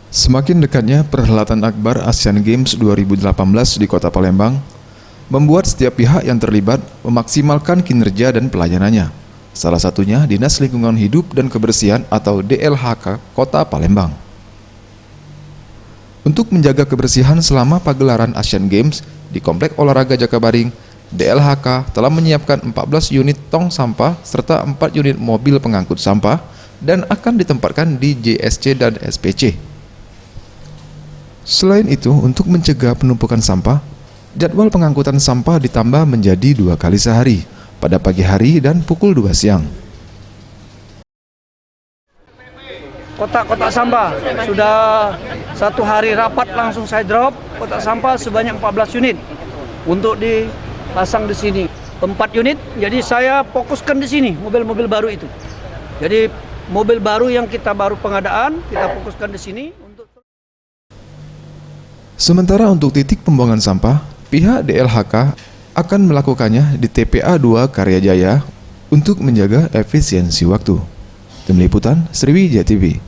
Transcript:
Semakin dekatnya perhelatan akbar Asian Games 2018 di Kota Palembang, membuat setiap pihak yang terlibat memaksimalkan kinerja dan pelayanannya. Salah satunya Dinas Lingkungan Hidup dan Kebersihan atau DLHK Kota Palembang. Untuk menjaga kebersihan selama pagelaran Asian Games di Komplek Olahraga Jakabaring, DLHK telah menyiapkan 14 unit tong sampah serta 4 unit mobil pengangkut sampah dan akan ditempatkan di JSC dan SPC. Selain itu, untuk mencegah penumpukan sampah, jadwal pengangkutan sampah ditambah menjadi 2 kali sehari, pada pagi hari dan pukul 2 siang. Kotak-kotak sampah sudah 1 hari rapat langsung saya drop kotak sampah sebanyak 14 unit untuk dipasang di sini. 4 unit, jadi saya fokuskan di sini mobil-mobil baru itu. Jadi mobil baru yang kita baru pengadaan, kita fokuskan di sini. Sementara untuk titik pembuangan sampah, pihak DLHK akan melakukannya di TPA 2 Karyajaya untuk menjaga efisiensi waktu. Tim Liputan Sriwijaya TV.